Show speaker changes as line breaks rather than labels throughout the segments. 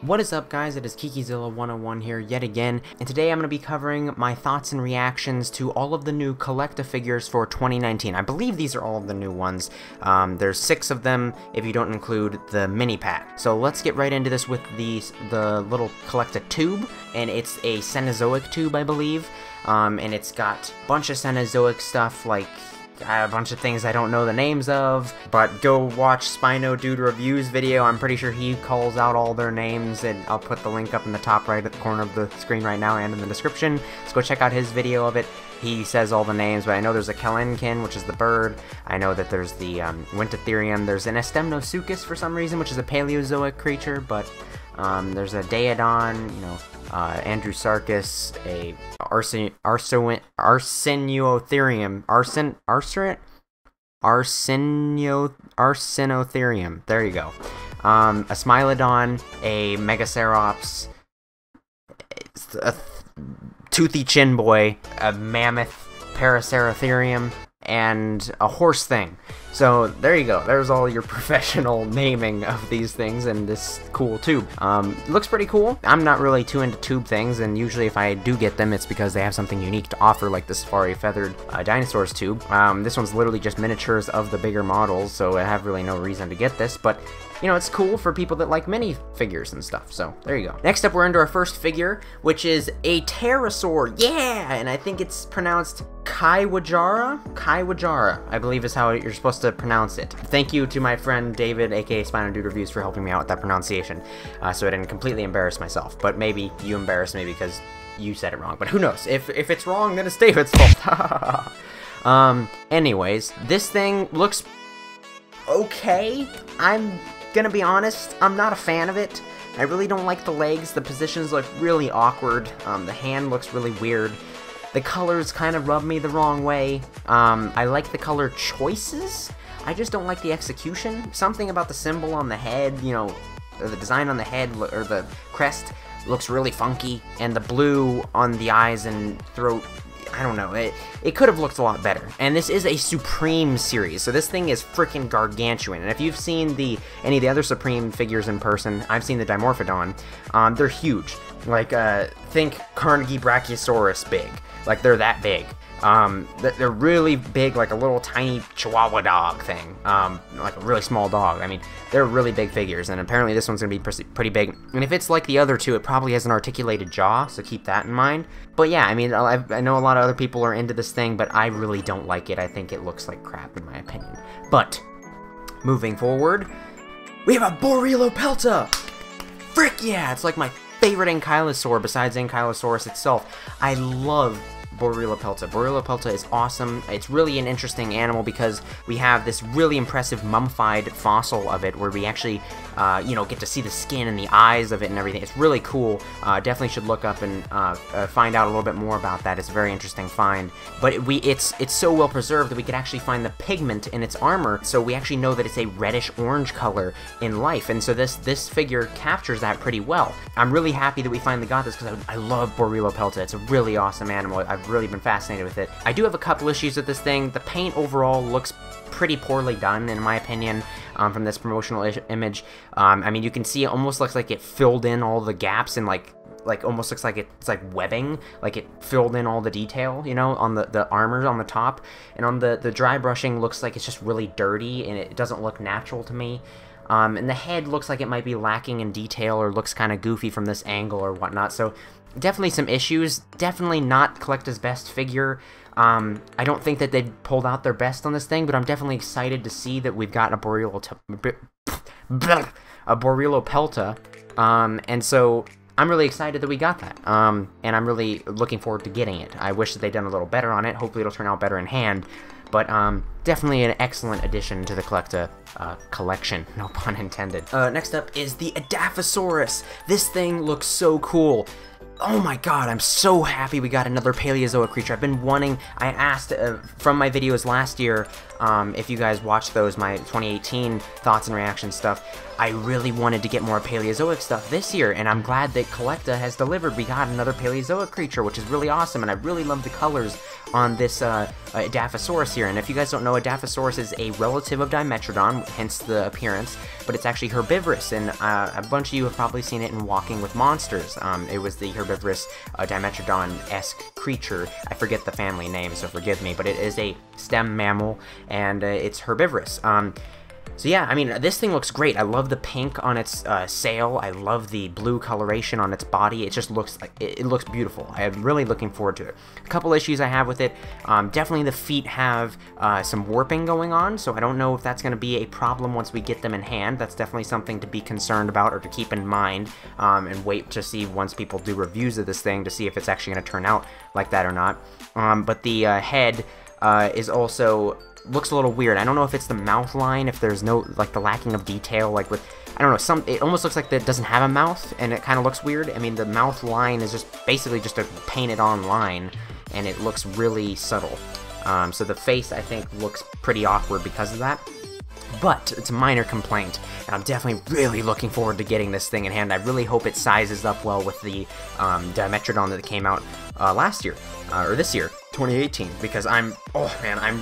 What is up, guys? It is KikiZilla101 here yet again, and today I'm going to be covering my thoughts and reactions to all of the new CollectA figures for 2019. I believe these are all of the new ones. There's 6 of them if you don't include the mini pack. So let's get right into this with the little CollectA tube, and it's a Cenozoic tube, I believe, and it's got a bunch of Cenozoic stuff like a bunch of things I don't know the names of, but go watch Spino Dude Review's video. I'm pretty sure he calls out all their names, and I'll put the link up in the top right at the corner of the screen right now and in the description. So go check out his video of it. He says all the names, but I know there's a Kelenkin, which is the bird. I know that there's the Wintotherium. There's an Estemnosuchus for some reason, which is a Paleozoic creature, but there's a Daedon, you know, Andrewsarchus, a Arsinotherium. There you go. A Smilodon, a Megacerops, a Toothy Chin Boy, a Mammoth Paraceratherium, and a horse thing. So there you go, there's all your professional naming of these things in this cool tube. Looks pretty cool. I'm not really too into tube things, and usually if I do get them, it's because they have something unique to offer, like the Safari Feathered Dinosaurs tube. This one's literally just miniatures of the bigger models, so I have really no reason to get this, but you know, it's cool for people that like mini figures and stuff, so there you go. Next up, we're into our first figure, which is a pterosaur. Yeah! And I think it's pronounced Kaiwajara? Kaiwajara, I believe is how you're supposed to pronounce it. Thank you to my friend David, aka Spino Dude Reviews, for helping me out with that pronunciation, so I didn't completely embarrass myself. But maybe you embarrassed me because you said it wrong, but who knows? If it's wrong, then it's David's fault. Anyways, this thing looks okay. I'm gonna be honest, I'm not a fan of it. I really don't like the legs. The positions look really awkward. The hand looks really weird. The colors kind of rub me the wrong way. I like the color choices. I just don't like the execution. Something about the symbol on the head, you know, or the design on the head, or the crest, looks really funky. And the blue on the eyes and throat, I don't know, it could have looked a lot better. And this is a Supreme series, so this thing is freaking gargantuan. And if you've seen any of the other Supreme figures in person, I've seen the Dimorphodon, they're huge. Like, think Carnegie Brachiosaurus big. Like, they're that big. They're really big, like a little tiny Chihuahua dog thing. Like a really small dog. I mean, they're really big figures, and apparently this one's gonna be pretty big. And if it's like the other two, it probably has an articulated jaw, so keep that in mind. But yeah, I mean, I know a lot of other people are into this thing, but I really don't like it. I think it looks like crap, in my opinion. But, moving forward, we have a Borrelopelta! Frick yeah! It's like my favorite Ankylosaur besides Ankylosaurus itself. I love Borrelopelta. Borrelopelta is awesome. It's really an interesting animal because we have this really impressive mummified fossil of it where we actually, you know, get to see the skin and the eyes of it and everything. It's really cool. Definitely should look up and find out a little bit more about that. It's a very interesting find. But it's so well preserved that we could actually find the pigment in its armor, so we actually know that it's a reddish-orange color in life. And so this figure captures that pretty well. I'm really happy that we finally got this because I love Borrelopelta. It's a really awesome animal. I've really been fascinated with it. I do have a couple issues with this thing. The paint overall looks pretty poorly done, in my opinion, from this promotional image. I mean, you can see it almost looks like it filled in all the gaps and like almost looks like it's like webbing, like it filled in all the detail, you know, on the armor on the top. And on the dry brushing looks like it's just really dirty, and it doesn't look natural to me. And the head looks like it might be lacking in detail or looks kind of goofy from this angle or whatnot, so definitely some issues. Definitely not CollectA's best figure. I don't think that they pulled out their best on this thing, but I'm definitely excited to see that we've got a Borrelopelta, and so I'm really excited that we got that, and I'm really looking forward to getting it. I wish that they'd done a little better on it. Hopefully it'll turn out better in hand, but definitely an excellent addition to the CollectA collection, no pun intended. Next up is the Edaphosaurus. This thing looks so cool. Oh my god, I'm so happy we got another Paleozoic creature. I've been wanting, I asked from my videos last year if you guys watched those, my 2018 thoughts and reactions stuff, I really wanted to get more Paleozoic stuff this year, and I'm glad that CollectA has delivered. We got another Paleozoic creature, which is really awesome, and I really love the colors on this Edaphosaurus here. And if you guys don't know, Edaphosaurus is a relative of Dimetrodon, hence the appearance, but it's actually herbivorous, and a bunch of you have probably seen it in Walking with Monsters. It was the herbivorous Dimetrodon-esque creature. I forget the family name, so forgive me, but it is a stem mammal, and it's herbivorous. So yeah, I mean, this thing looks great. I love the pink on its sail. I love the blue coloration on its body. It just looks like it looks beautiful. I'm really looking forward to it. A couple issues I have with it. Definitely the feet have some warping going on, so I don't know if that's going to be a problem once we get them in hand. That's definitely something to be concerned about or to keep in mind, and wait to see once people do reviews of this thing to see if it's actually going to turn out like that or not. But the head is also looks a little weird. I don't know if it's the mouth line, if there's no, like, the lacking of detail, like with, I don't know, it almost looks like it doesn't have a mouth, and it kind of looks weird. I mean, the mouth line is just basically just a painted on line, and it looks really subtle. So the face, I think, looks pretty awkward because of that. But it's a minor complaint, and I'm definitely really looking forward to getting this thing in hand. I really hope it sizes up well with the Dimetrodon that came out last year, or this year, 2018, because I'm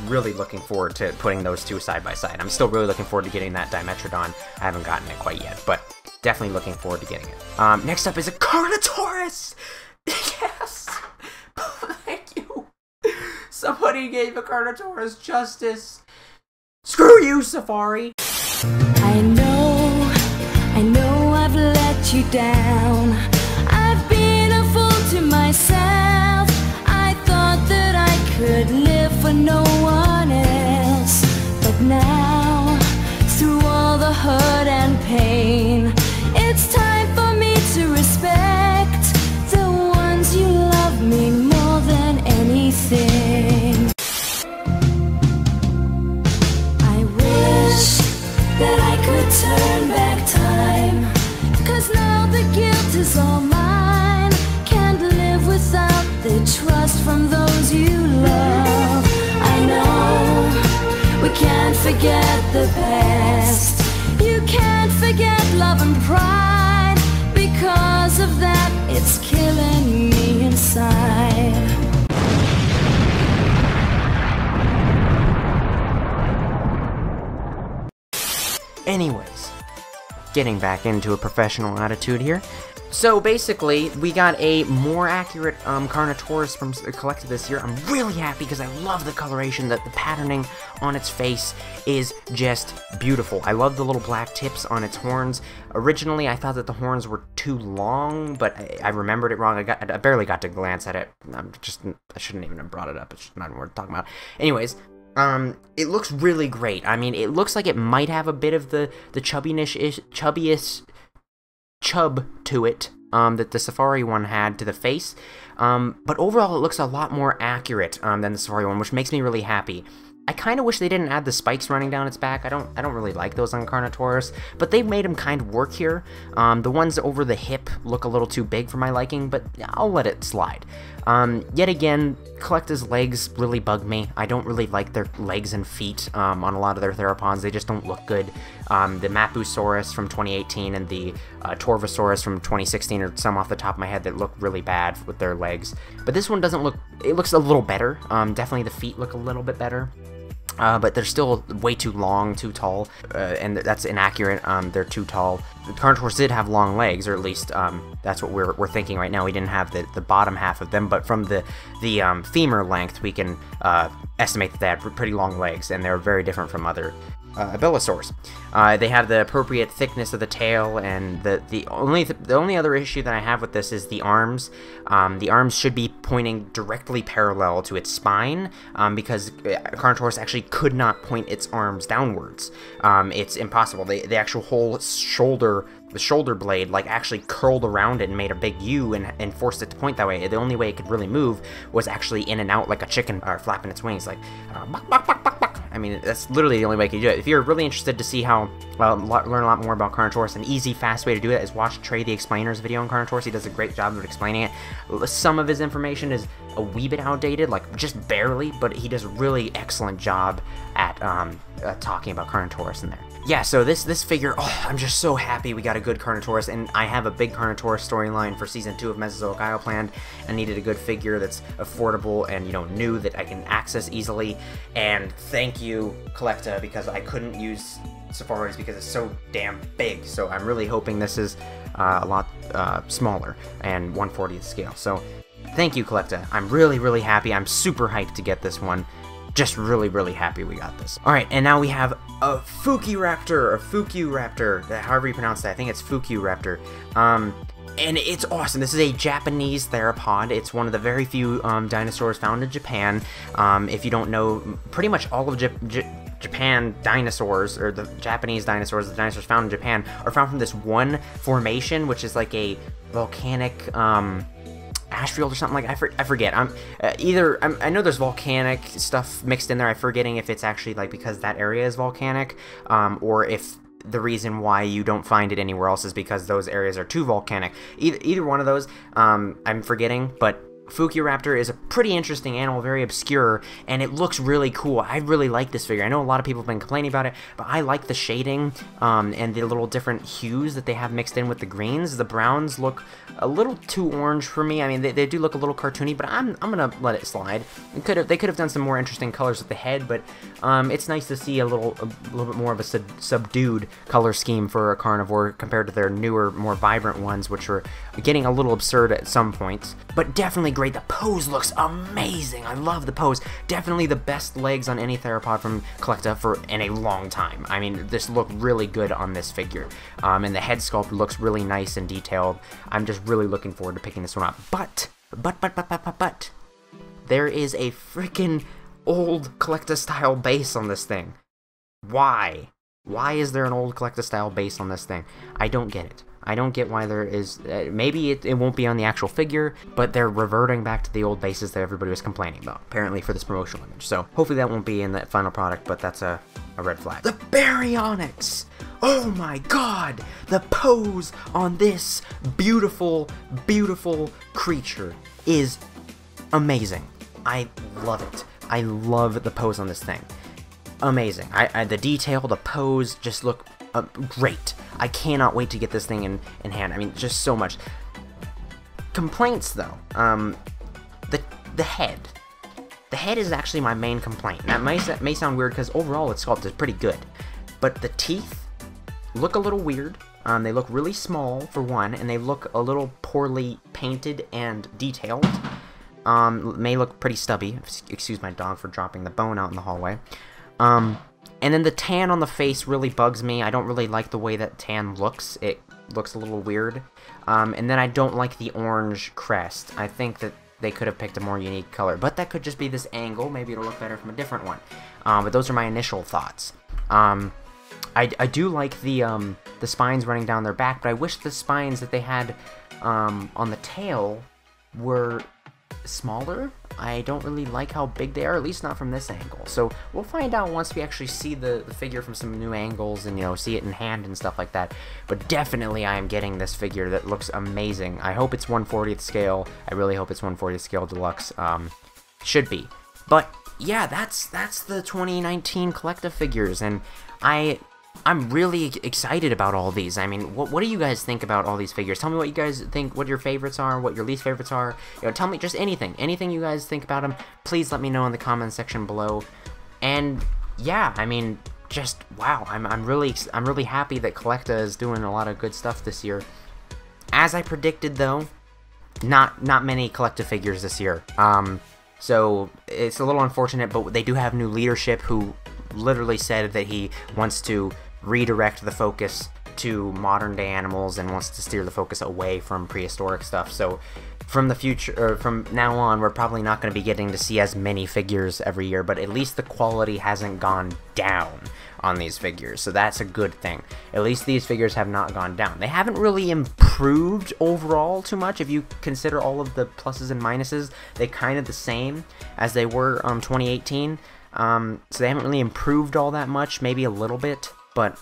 really looking forward to putting those two side by side. I'm still really looking forward to getting that Dimetrodon. I haven't gotten it quite yet, but definitely looking forward to getting it. Next up is a Carnotaurus! Yes! Thank you! Somebody gave a Carnotaurus justice! Screw you, Safari!
I know I've let you down. I've been a fool to myself. I thought that I could live for no one else. But now, through all the hurt and pain, it's time for me to respect the ones you love me more than anything. That I could turn back time, 'cause now the guilt is all mine. Can't live without the trust from those you love. I know we can't forget the past. You can't forget love and pride. Because of that, it's killing me inside.
Anyways, getting back into a professional attitude here. So basically, we got a more accurate Carnotaurus from CollectA this year. I'm really happy because I love the coloration, that the patterning on its face is just beautiful. I love the little black tips on its horns. Originally, I thought that the horns were too long, but I remembered it wrong. I barely got to glance at it. I shouldn't even have brought it up. It's not worth talking about. Anyways, it looks really great. I mean, it looks like it might have a bit of the chubbiest chub to it, that the Safari one had to the face. But overall, it looks a lot more accurate, than the Safari one, which makes me really happy. I kind of wish they didn't add the spikes running down its back. I don't really like those on Carnotaurus, but they've made them kind of work here. The ones over the hip look a little too big for my liking, but I'll let it slide. Yet again, CollectA's legs really bug me. I don't really like their legs and feet on a lot of their theropods. They just don't look good. The Mapusaurus from 2018 and the Torvosaurus from 2016 are some off the top of my head that look really bad with their legs. But this one doesn't look... It looks a little better. Definitely the feet look a little bit better. But they're still way too long, too tall, and that's inaccurate. They're too tall. The Carnotaurus did have long legs, or at least that's what we're thinking right now. We didn't have the bottom half of them, but from the femur length, we can estimate that they had pretty long legs, and they're very different from other Abelisaurs. They have the appropriate thickness of the tail, and the only other issue that I have with this is the arms. The arms should be pointing directly parallel to its spine, because Carnotaurus actually could not point its arms downwards. It's impossible. The actual whole shoulder, the shoulder blade, like, actually curled around it and made a big U and forced it to point that way. The only way it could really move was actually in and out like a chicken, or flapping its wings, like buck, buck, buck, buck, buck. I mean, that's literally the only way you can do it. If you're really interested to see how, learn a lot more about Carnotaurus, an easy, fast way to do it is watch Trey the Explainer's video on Carnotaurus. He does a great job of explaining it. Some of his information is a wee bit outdated, like just barely, but he does a really excellent job at talking about Carnotaurus in there. Yeah, so this figure, oh, I'm just so happy we got a good Carnotaurus, and I have a big Carnotaurus storyline for Season 2 of Mesozoic Isle planned. I needed a good figure that's affordable and, you know, new, that I can access easily, and thank you, CollectA, because I couldn't use Safaris because it's so damn big, so I'm really hoping this is a lot smaller and 1/40th scale. So thank you, CollectA. I'm really, really happy. I'm super hyped to get this one. Just really, really happy we got this. Alright, and now we have a Fukiraptor, however you pronounce that. I think it's Fukiraptor. And it's awesome. This is a Japanese theropod. It's one of the very few dinosaurs found in Japan. If you don't know, pretty much all of Japan dinosaurs, or the Japanese dinosaurs, the dinosaurs found in Japan, are found from this one formation, which is like a volcanic ash field or something like I forget. I know there's volcanic stuff mixed in there. I'm forgetting if it's actually like because that area is volcanic, or if the reason why you don't find it anywhere else is because those areas are too volcanic. Either one of those, I'm forgetting, but Fukiraptor is a pretty interesting animal, very obscure, and it looks really cool. I really like this figure. I know a lot of people have been complaining about it, but I like the shading and the little different hues that they have mixed in with the greens. The browns look a little too orange for me. I mean, they do look a little cartoony, but I'm gonna let it slide. They could have done some more interesting colors with the head, but it's nice to see a little bit more of a subdued color scheme for a carnivore compared to their newer, more vibrant ones, which are getting a little absurd at some points. But definitely great. The pose looks amazing. I love the pose. Definitely the best legs on any theropod from CollectA in a long time. I mean, this looked really good on this figure. And the head sculpt looks really nice and detailed. I'm just really looking forward to picking this one up. But, there is a freaking old CollectA style base on this thing. Why? Why is there an old CollectA style base on this thing? I don't get it. I don't get why there is, maybe it won't be on the actual figure, but they're reverting back to the old bases that everybody was complaining about, apparently for this promotional image. So hopefully that won't be in the final product, but that's a red flag. The Baryonyx! Oh my god! The pose on this beautiful, beautiful creature is amazing. I love it. I love the pose on this thing. Amazing. The detail, the pose just look great. I cannot wait to get this thing in hand. I mean, just so much. Complaints, though. The head. The head is actually my main complaint. That may sound weird because overall its sculpt is pretty good. But the teeth look a little weird. They look really small, for one, and they look a little poorly painted and detailed. May look pretty stubby. Excuse my dog for dropping the bone out in the hallway. And then the tan on the face really bugs me. I don't really like the way that tan looks. It looks a little weird. And then I don't like the orange crest. I think that they could have picked a more unique color. But that could just be this angle. Maybe it'll look better from a different one. But those are my initial thoughts. I do like the spines running down their back, but I wish the spines that they had on the tail were smaller. I don't really like how big they are, at least not from this angle. So we'll find out once we actually see the figure from some new angles and, you know, see it in hand and stuff like that. But definitely I am getting this figure that looks amazing. I hope it's 1/40th scale. I really hope it's 1/40th scale deluxe. Should be. But yeah, that's the 2019 CollectA figures, and I'm really excited about all these. I mean, what do you guys think about all these figures? Tell me what you guys think, what your favorites are, what your least favorites are. You know, tell me just anything you guys think about them. Please let me know in the comment section below. And yeah, I mean, just wow. I'm really happy that CollectA is doing a lot of good stuff this year. As I predicted, though, not many CollectA figures this year. So it's a little unfortunate, but they do have new leadership who literally said that he wants to redirect the focus to modern day animals and wants to steer the focus away from prehistoric stuff. So from the future, or from now on, we're probably not going to be getting to see as many figures every year, but at least the quality hasn't gone down on these figures, so that's a good thing. At least these figures have not gone down. They haven't really improved overall too much. If you consider all of the pluses and minuses, they're kind of the same as they were 2018. So they haven't really improved all that much, maybe a little bit, but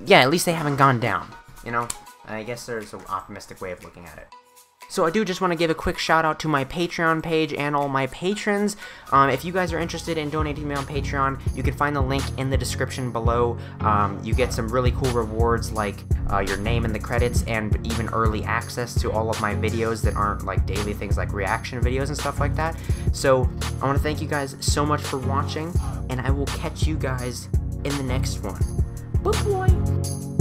yeah, at least they haven't gone down, you know? I guess there's an optimistic way of looking at it. So I do just want to give a quick shout out to my Patreon page and all my patrons. If you guys are interested in donating to me on Patreon, you can find the link in the description below. You get some really cool rewards like your name in the credits and even early access to all of my videos that aren't like daily things like reaction videos and stuff like that. So I want to thank you guys so much for watching, and I will catch you guys in the next one. Bye-bye.